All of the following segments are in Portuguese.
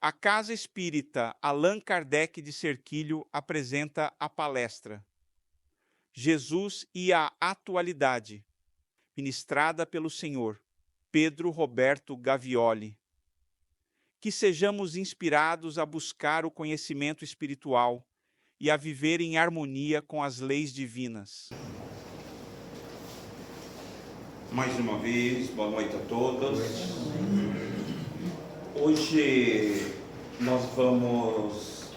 A Casa Espírita Allan Kardec de Cerquilho apresenta a palestra Jesus e a Atualidade, ministrada pelo Sr. Pedro Roberto Gavioli. Que sejamos inspirados a buscar o conhecimento espiritual e a viver em harmonia com as leis divinas. Mais uma vez, boa noite a todos. Hoje nós vamos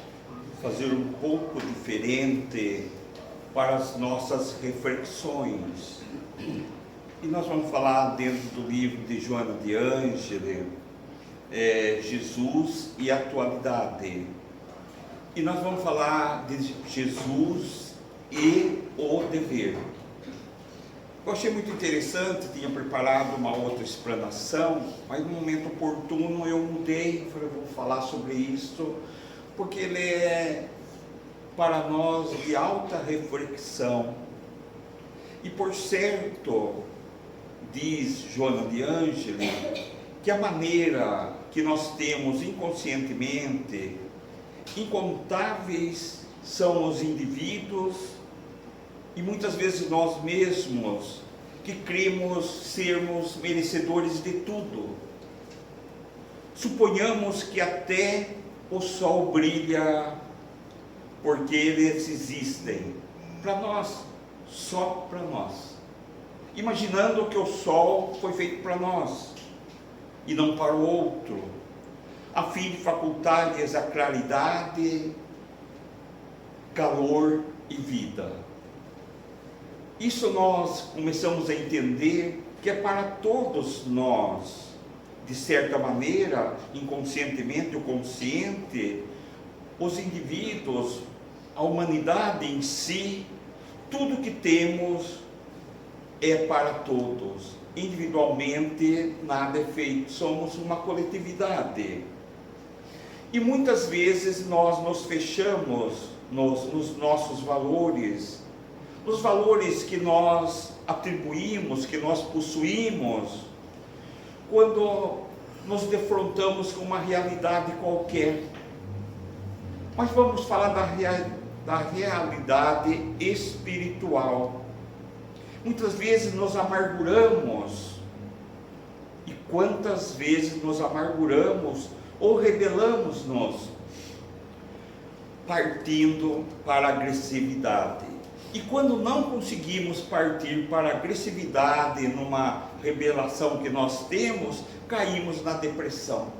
fazer um pouco diferente para as nossas reflexões. E nós vamos falar dentro do livro de Joana de Ângeles, Jesus e a Atualidade. E nós vamos falar de Jesus e o dever. Eu achei muito interessante, tinha preparado uma outra explanação, mas no momento oportuno eu mudei, falei, vou falar sobre isso, porque ele é para nós de alta reflexão. E por certo, diz Joana de Ângeles, que a maneira que nós temos inconscientemente, incontáveis são os indivíduos e muitas vezes nós mesmos que cremos sermos merecedores de tudo. Suponhamos que até o sol brilha porque eles existem para nós, só para nós, imaginando que o sol foi feito para nós e não para o outro, a fim de facultar-lhes a claridade, calor e vida. Isso nós começamos a entender que é para todos nós, de certa maneira, inconscientemente ou consciente, os indivíduos, a humanidade em si, tudo que temos é para todos. Individualmente nada é feito, somos uma coletividade. E muitas vezes nós nos fechamos nos nossos valores, nos valores que nós atribuímos, que nós possuímos, quando nos defrontamos com uma realidade qualquer. Mas vamos falar da realidade espiritual. Muitas vezes nos amarguramos, e quantas vezes nos amarguramos ou rebelamos-nos, partindo para a agressividade. E quando não conseguimos partir para a agressividade numa rebelação que nós temos, caímos na depressão.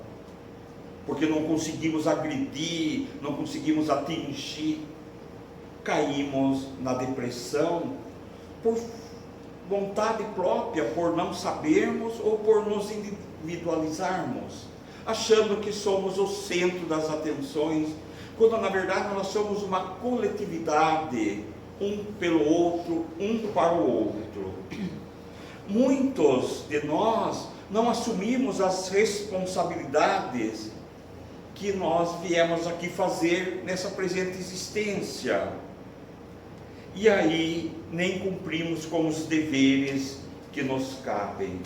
Porque não conseguimos agredir, não conseguimos atingir, caímos na depressão por vontade própria, por não sabermos ou por nos individualizarmos, achando que somos o centro das atenções, quando na verdade nós somos uma coletividade, um pelo outro, um para o outro. Muitos de nós não assumimos as responsabilidades que nós viemos aqui fazer nessa presente existência. E aí nem cumprimos com os deveres que nos cabem.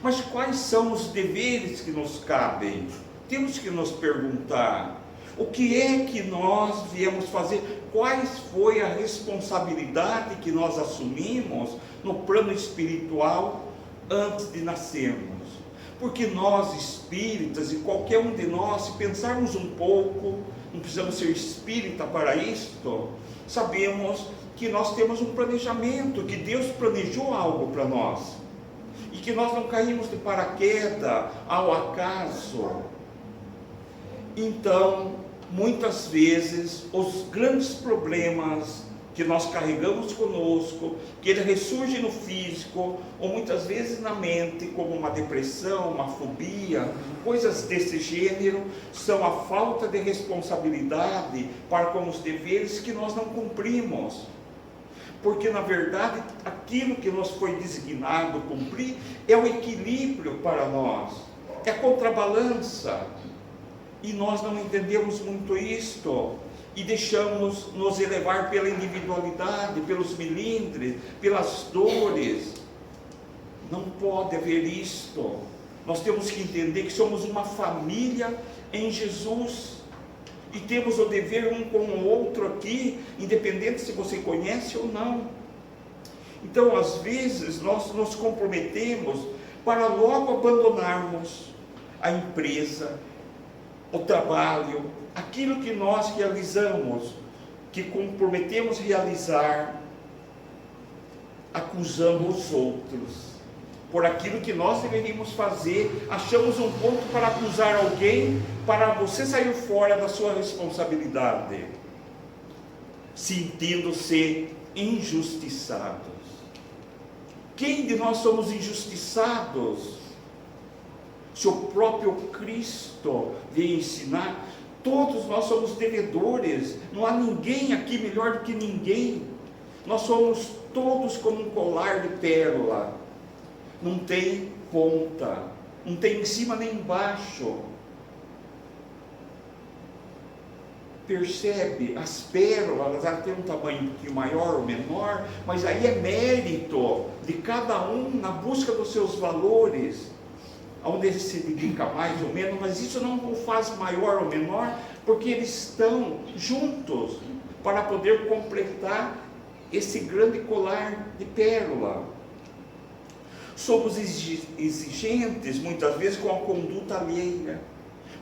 Mas quais são os deveres que nos cabem? Temos que nos perguntar: o que é que nós viemos fazer? Quais foi a responsabilidade que nós assumimos no plano espiritual antes de nascermos? Porque nós espíritas, e qualquer um de nós, se pensarmos um pouco, não precisamos ser espírita para isto, sabemos que nós temos um planejamento, que Deus planejou algo para nós, e que nós não caímos de paraquedas ao acaso. Então, muitas vezes, os grandes problemas que nós carregamos conosco, que ele ressurge no físico, ou muitas vezes na mente, como uma depressão, uma fobia, coisas desse gênero, são a falta de responsabilidade para com os deveres que nós não cumprimos. Porque na verdade, aquilo que nos foi designado cumprir, é o equilíbrio para nós, é a contrabalança. E nós não entendemos muito isto, e deixamos nos elevar pela individualidade, pelos melindres, pelas dores. Não pode haver isto. Nós temos que entender que somos uma família em Jesus. E temos o dever um com o outro aqui, independente se você conhece ou não. Então, às vezes, nós nos comprometemos para logo abandonarmos a empresa, o trabalho, aquilo que nós realizamos, que comprometemos realizar, acusamos os outros por aquilo que nós deveríamos fazer, achamos um ponto para acusar alguém, para você sair fora da sua responsabilidade, sentindo-se injustiçados. Quem de nós somos injustiçados? Se o próprio Cristo veio ensinar, todos nós somos devedores, não há ninguém aqui melhor do que ninguém, nós somos todos como um colar de pérola, não tem ponta, não tem em cima nem embaixo. Percebe? As pérolas, elas têm um tamanho um pouquinho maior ou menor, mas aí é mérito de cada um na busca dos seus valores, onde ele se dedica mais ou menos, mas isso não o faz maior ou menor, porque eles estão juntos para poder completar esse grande colar de pérola. Somos exigentes muitas vezes com a conduta alheia.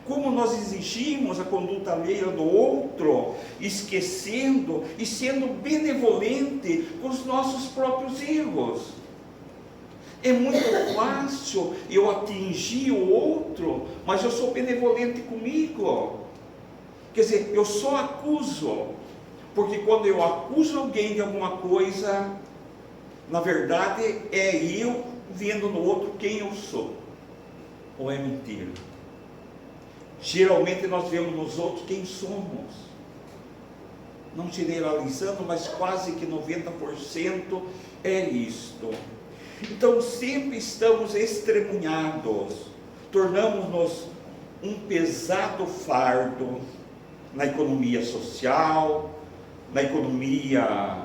Como nós exigimos a conduta alheia do outro, esquecendo e sendo benevolente com os nossos próprios erros. É muito fácil eu atingir o outro, mas eu sou benevolente comigo. Quer dizer, eu só acuso, porque quando eu acuso alguém de alguma coisa, na verdade é eu vendo no outro quem eu sou, ou é mentira? Geralmente nós vemos nos outros quem somos, não generalizando, mas quase que 90% é isto. Então sempre estamos estremunhados, tornamos-nos um pesado fardo na economia social, na economia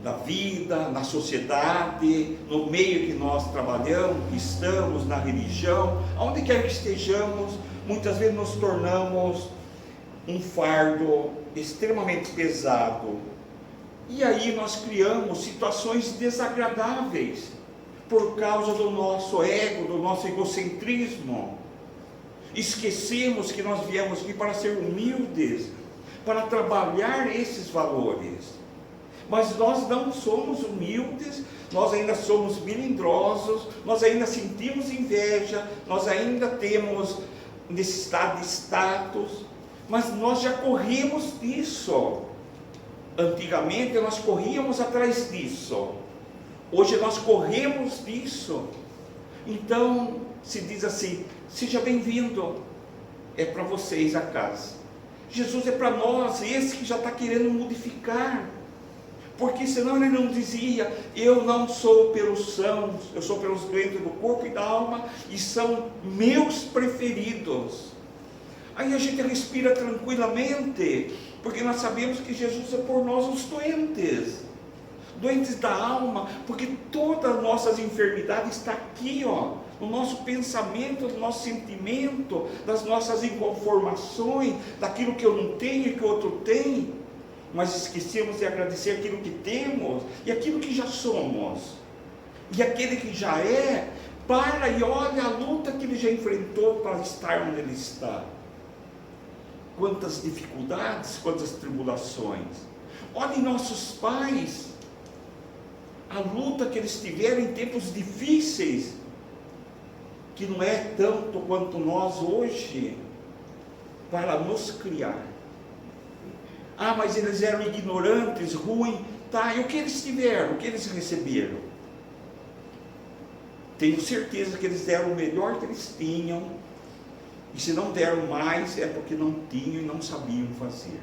da vida, na sociedade, no meio que nós trabalhamos, que estamos, na religião, aonde quer que estejamos, muitas vezes nos tornamos um fardo extremamente pesado. E aí nós criamos situações desagradáveis, por causa do nosso ego, do nosso egocentrismo. Esquecemos que nós viemos aqui para ser humildes, para trabalhar esses valores. Mas nós não somos humildes, nós ainda somos melindrosos, nós ainda sentimos inveja, nós ainda temos necessidade de status, mas nós já corrimos disso. Antigamente nós corríamos atrás disso, hoje nós corremos disso. Então se diz assim: seja bem-vindo, é para vocês a casa. Jesus é para nós, esse que já está querendo modificar. Porque senão ele não dizia: eu não sou pelos sãos, eu sou pelos doentes do corpo e da alma, e são meus preferidos. Aí a gente respira tranquilamente, porque nós sabemos que Jesus é por nós os doentes, doentes da alma, porque todas as nossas enfermidades estão aqui, no nosso pensamento, no nosso sentimento, das nossas inconformações, daquilo que eu não tenho e que o outro tem. Mas esquecemos de agradecer aquilo que temos e aquilo que já somos. E aquele que já é, para e olha a luta que ele já enfrentou para estar onde ele está. Quantas dificuldades, quantas tribulações. Olhem nossos pais, a luta que eles tiveram em tempos difíceis, que não é tanto quanto nós hoje, para nos criar. Ah, mas eles eram ignorantes, ruins. Tá, e o que eles tiveram? O que eles receberam? Tenho certeza que eles deram o melhor que eles tinham. E se não deram mais, é porque não tinham e não sabiam fazer.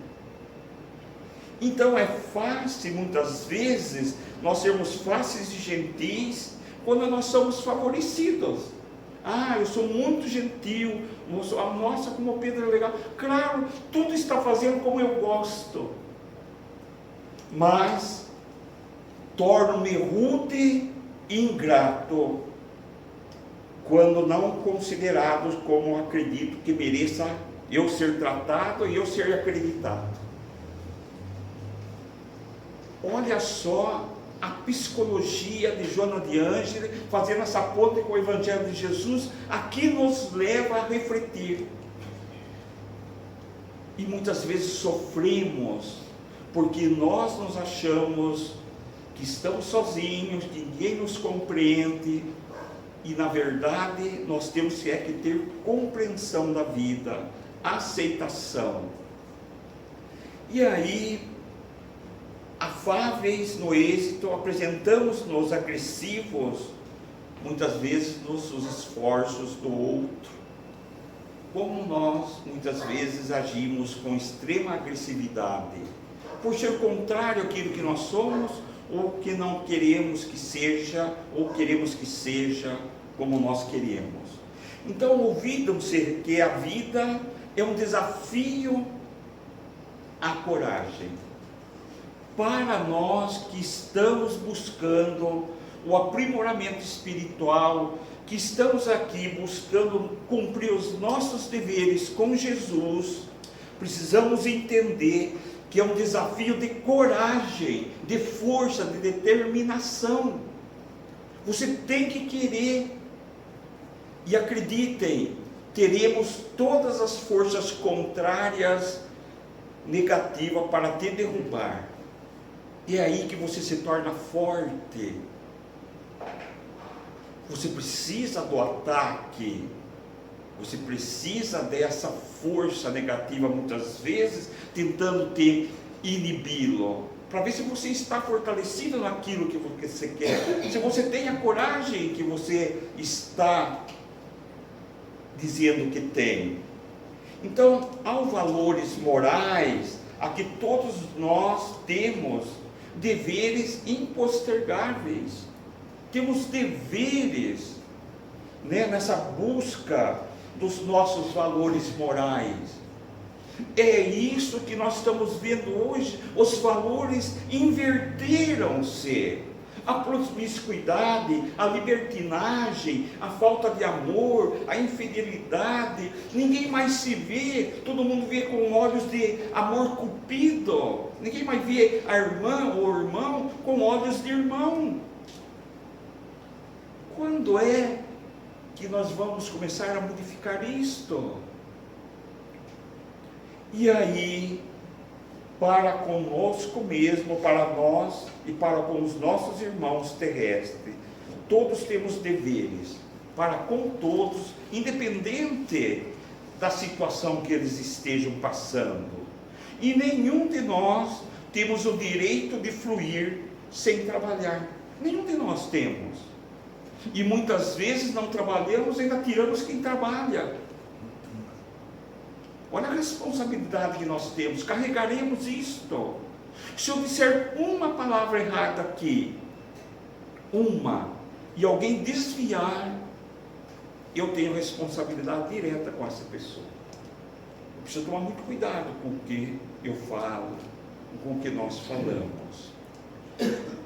Então é fácil, muitas vezes, nós sermos fáceis e gentis, quando nós somos favorecidos. Ah, eu sou muito gentil, nossa, como o Pedro é legal. Claro, tudo está fazendo como eu gosto. Mas torno-me rude e ingrato quando não considerados como acredito que mereça eu ser tratado e eu ser acreditado. Olha só a psicologia de Joana de Ângeles, fazendo essa ponte com o Evangelho de Jesus, aqui nos leva a refletir. E muitas vezes sofremos, porque nós nos achamos que estamos sozinhos, que ninguém nos compreende, e na verdade nós temos que ter compreensão da vida, aceitação. E aí, afáveis no êxito, apresentamos-nos agressivos, muitas vezes nos esforços do outro. Como nós muitas vezes agimos com extrema agressividade, por ser contrário àquilo que nós somos, ou que não queremos que seja, ou queremos que seja como nós queremos. Então, ouvidam-se que a vida é um desafio à coragem. Para nós que estamos buscando o aprimoramento espiritual, que estamos aqui buscando cumprir os nossos deveres com Jesus, precisamos entender que é um desafio de coragem, de força, de determinação. Você tem que querer. E acreditem, teremos todas as forças contrárias, negativas, para te derrubar. E é aí que você se torna forte. Você precisa do ataque. Você precisa dessa força negativa, muitas vezes, tentando te inibi-lo, para ver se você está fortalecido naquilo que você quer. Se você tem a coragem que você está dizendo que tem. Então, há valores morais a que todos nós temos deveres impostergáveis. Temos deveres, nessa busca dos nossos valores morais. É isso que nós estamos vendo hoje. Os valores inverteram-se. A promiscuidade, a libertinagem, a falta de amor, a infidelidade, ninguém mais se vê, todo mundo vê com olhos de amor cupido, ninguém mais vê a irmã ou o irmão com olhos de irmão. Quando é que nós vamos começar a modificar isto? E aí, para conosco mesmo, para nós e para com os nossos irmãos terrestres, todos temos deveres, para com todos, independente da situação que eles estejam passando. E nenhum de nós temos o direito de fluir sem trabalhar. Nenhum de nós temos. E muitas vezes não trabalhamos, ainda tiramos quem trabalha. Olha a responsabilidade que nós temos, carregaremos isto. Se eu disser uma palavra errada aqui, e alguém desviar, eu tenho responsabilidade direta com essa pessoa. Eu preciso tomar muito cuidado com o que eu falo, com o que nós falamos.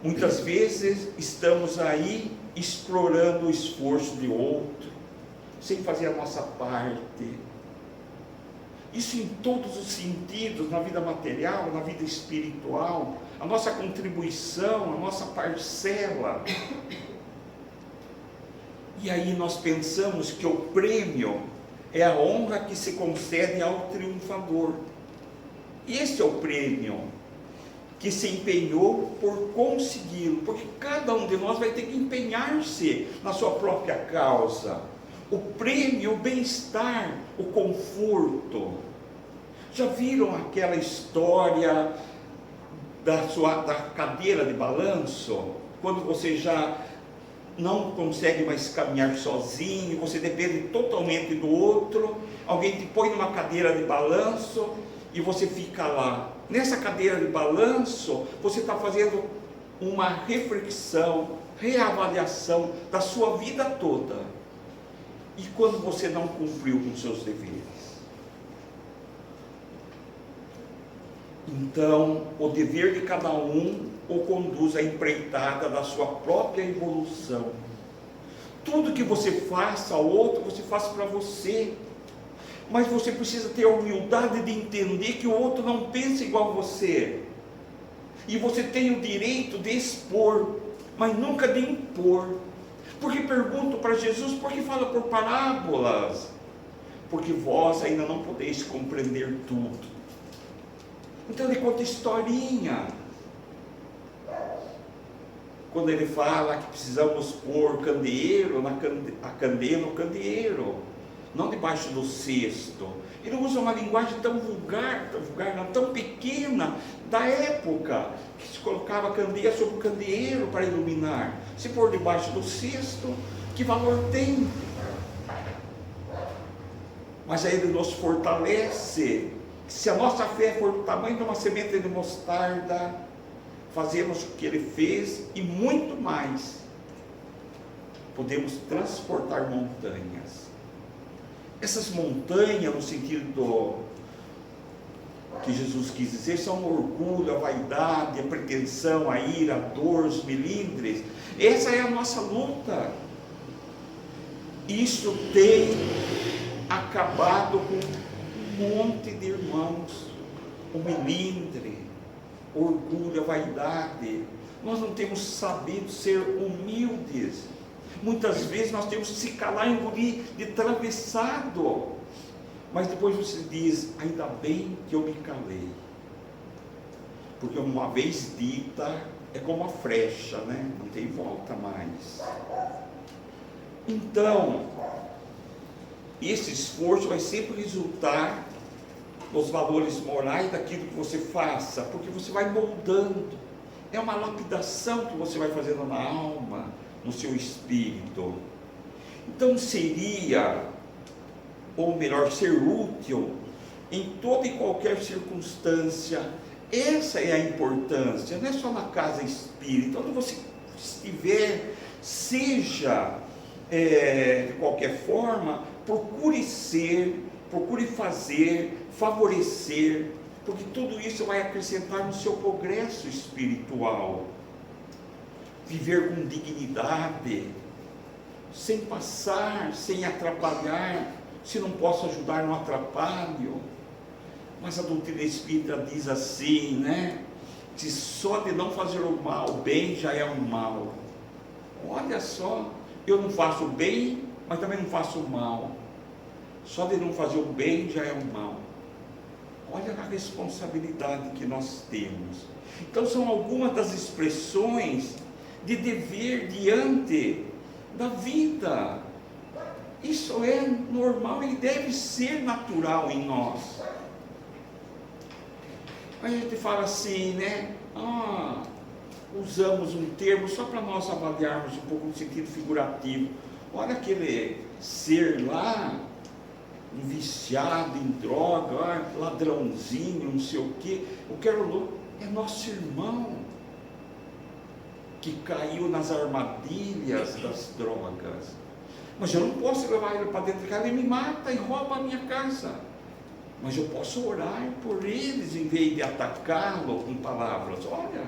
Muitas vezes estamos aí explorando o esforço de outro, sem fazer a nossa parte. Isso em todos os sentidos, na vida material, na vida espiritual, a nossa contribuição, a nossa parcela. E aí nós pensamos que o prêmio é a honra que se concede ao triunfador. E esse é o prêmio que se empenhou por consegui-lo, porque cada um de nós vai ter que empenhar-se na sua própria causa. O prêmio, o bem-estar, o conforto. Já viram aquela história da cadeira de balanço? Quando você já não consegue mais caminhar sozinho, você depende totalmente do outro, alguém te põe numa cadeira de balanço e você fica lá. Nessa cadeira de balanço, você está fazendo uma reflexão, reavaliação da sua vida toda. E quando você não cumpriu com seus deveres? Então, o dever de cada um o conduz à empreitada da sua própria evolução. Tudo que você faça ao outro, você faz para você. Mas você precisa ter a humildade de entender que o outro não pensa igual a você. E você tem o direito de expor, mas nunca de impor. Porque pergunto para Jesus, por que fala por parábolas? Porque vós ainda não podeis compreender tudo. Então ele conta historinha. Quando ele fala que precisamos pôr candeeiro a candeia no candeeiro, não debaixo do cesto. Ele usa uma linguagem tão vulgar, não, tão pequena, da época, que se colocava a candeia sobre o candeeiro para iluminar. Se pôr debaixo do cesto, que valor tem? Mas aí ele nos fortalece. Se a nossa fé for do tamanho de uma semente de mostarda, fazemos o que ele fez e muito mais. Podemos transportar montanhas. Essas montanhas, no sentido que Jesus quis dizer, são o orgulho, a vaidade, a pretensão, a ira, a dor, os melindres. Essa é a nossa luta. Isso tem acabado com um monte de irmãos. O melindre, o orgulho, a vaidade. Nós não temos sabido ser humildes. Muitas vezes nós temos que se calar e engolir de travessado. Mas depois você diz, ainda bem que eu me calei. Porque uma vez dita, é como a flecha, né? Não tem volta mais. Então, esse esforço vai sempre resultar nos valores morais daquilo que você faça, porque você vai moldando. É uma lapidação que você vai fazendo na alma, no seu espírito. Então seria, ou melhor, ser útil em toda e qualquer circunstância. Essa é a importância, não é só na casa espírita. Onde você estiver, seja de qualquer forma, procure ser, procure fazer, favorecer, porque tudo isso vai acrescentar no seu progresso espiritual. Viver com dignidade, sem passar, sem atrapalhar. Se não posso ajudar, não atrapalho. Mas a doutrina espírita diz assim, né? Que só de não fazer o mal, o bem já é um mal. Olha só, eu não faço o bem, mas também não faço o mal. Só de não fazer o bem já é um mal. Olha a responsabilidade que nós temos. Então são algumas das expressões de dever diante da vida. Isso é normal e deve ser natural em nós. A gente fala assim, né? Usamos um termo só para nós avaliarmos um pouco no sentido figurativo. Olha aquele ser lá, um viciado em droga, ladrãozinho, não sei o quê. O que é nosso irmão que caiu nas armadilhas das drogas. Mas eu não posso levar ele para dentro de casa, ele me mata e rouba a minha casa. Mas eu posso orar por eles em vez de atacá-lo com palavras. Olha,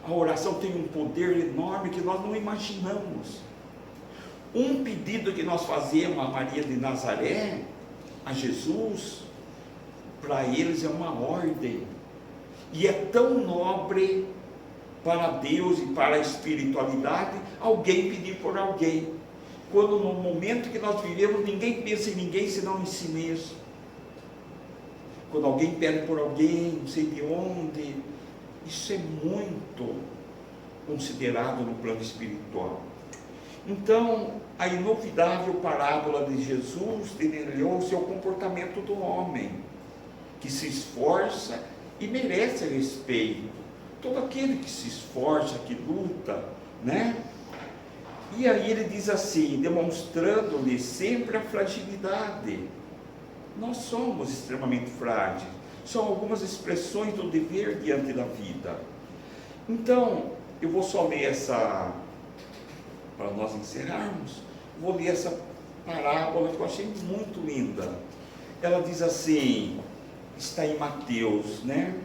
a oração tem um poder enorme que nós não imaginamos. Um pedido que nós fazemos a Maria de Nazaré, a Jesus, para eles é uma ordem. E é tão nobre para Deus e para a espiritualidade alguém pedir por alguém. Quando no momento que nós vivemos, ninguém pensa em ninguém senão em si mesmo. Quando alguém pede por alguém, não sei de onde, isso é muito considerado no plano espiritual. Então, a inovidável parábola de Jesus denegou o seu comportamento do homem, que se esforça e merece respeito. Todo aquele que se esforça, que luta, né? E aí ele diz assim, demonstrando-lhe sempre a fragilidade. Nós somos extremamente frágeis. São algumas expressões do dever diante da vida. Então, eu vou só ler essa, para nós encerrarmos, vou ler essa parábola que eu achei muito linda. Ela diz assim, está em Mateus, né?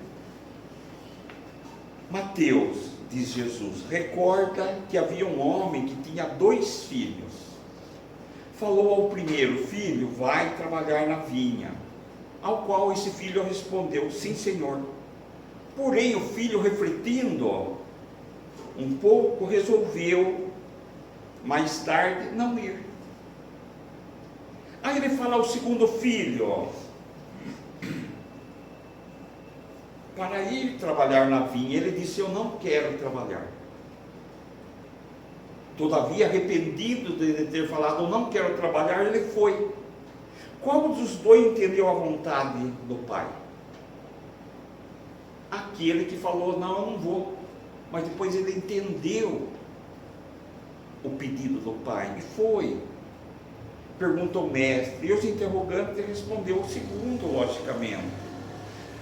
Mateus, diz Jesus, recorda que havia um homem que tinha 2 filhos. falou ao primeiro: filho, vai trabalhar na vinha. Ao qual esse filho respondeu: sim, senhor. Porém, o filho, refletindo um pouco, resolveu mais tarde não ir. Aí ele fala ao segundo filho para ir trabalhar na vinha. Ele disse: eu não quero trabalhar. Todavia, arrependido de ter falado: eu não quero trabalhar, ele foi. Qual dos dois entendeu a vontade do pai? Aquele que falou: não, eu não vou. Mas depois ele entendeu o pedido do pai e foi. Perguntou o mestre, e os interrogantes respondeu o segundo, logicamente.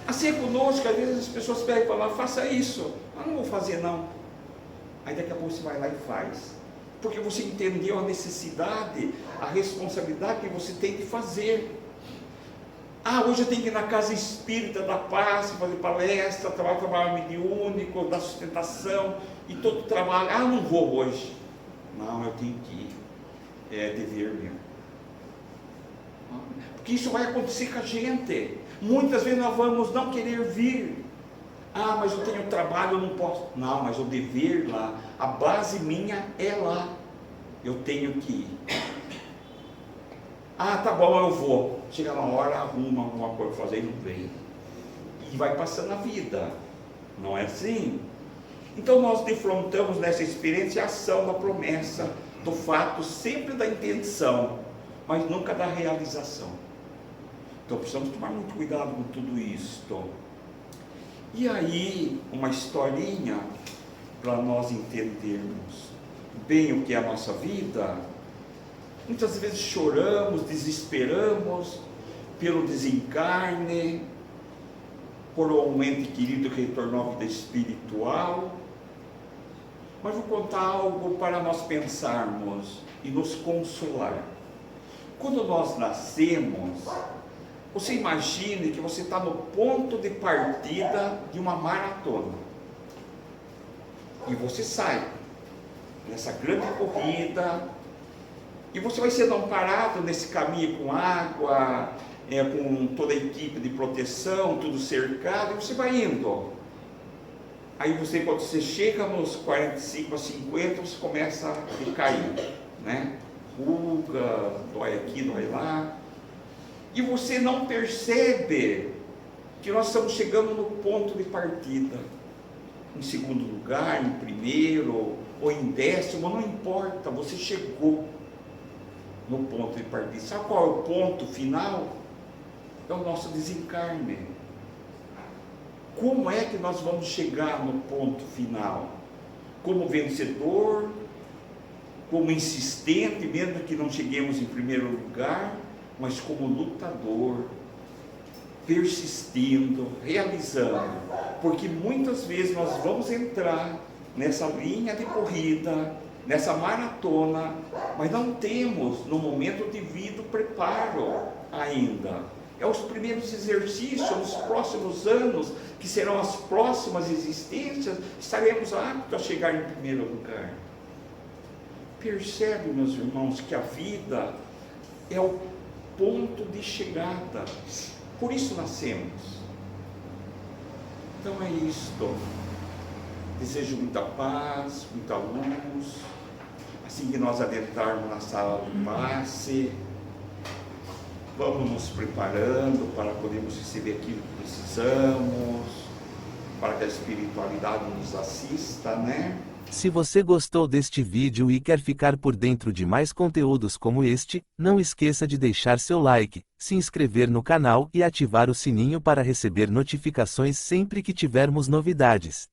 Assim é conosco, às vezes as pessoas pedem para lá: faça isso. Eu não vou fazer, não. Aí daqui a pouco você vai lá e faz. Porque você entendeu a necessidade, a responsabilidade que você tem de fazer. Ah, hoje eu tenho que ir na casa espírita da paz, fazer palestra, trabalho mediúnico, da sustentação, e todo o trabalho. Ah, não vou hoje. Não, eu tenho que ir. É dever meu. Porque isso vai acontecer com a gente. Muitas vezes nós vamos não querer vir. Ah, mas eu tenho trabalho, eu não posso. Não, mas o dever lá, a base minha é lá. Eu tenho que ir. Ah, tá bom, eu vou. Chega na hora, arruma alguma coisa para fazer e não vem. E vai passando a vida. Não é assim? Então nós defrontamos nessa experiência a ação da promessa, do fato, sempre da intenção, mas nunca da realização. Então precisamos tomar muito cuidado com tudo isto. E aí, uma historinha para nós entendermos bem o que é a nossa vida. Muitas vezes choramos, desesperamos pelo desencarne, por um ente querido que retornou à vida espiritual. Mas vou contar algo para nós pensarmos e nos consolar. Quando nós nascemos, você imagine que você está no ponto de partida de uma maratona. E você sai nessa grande corrida, e você vai sendo amparado nesse caminho com água, com toda a equipe de proteção, tudo cercado, e você vai indo. Aí você, quando você chega nos 45 a 50, você começa a decair, né? Ruga, dói aqui, dói lá. E você não percebe que nós estamos chegando no ponto de partida. Em segundo lugar, em primeiro, ou em décimo, não importa, você chegou no ponto de partida. Sabe qual é o ponto final? É o nosso desencarne. Como é que nós vamos chegar no ponto final? Como vencedor, como insistente, mesmo que não cheguemos em primeiro lugar, mas como lutador, persistindo, realizando, porque muitas vezes nós vamos entrar nessa linha de corrida, nessa maratona, mas não temos no momento devido preparo ainda. É os primeiros exercícios, nos próximos anos, que serão as próximas existências, estaremos aptos a chegar em primeiro lugar. Percebe, meus irmãos, que a vida é o ponto de chegada. Por isso nascemos. Então é isto. Desejo muita paz, muita luz. Assim que nós adentrarmos na sala do passe, vamos nos preparando para podermos receber aquilo que precisamos, para que a espiritualidade nos assista, né? Se você gostou deste vídeo e quer ficar por dentro de mais conteúdos como este, não esqueça de deixar seu like, se inscrever no canal e ativar o sininho para receber notificações sempre que tivermos novidades.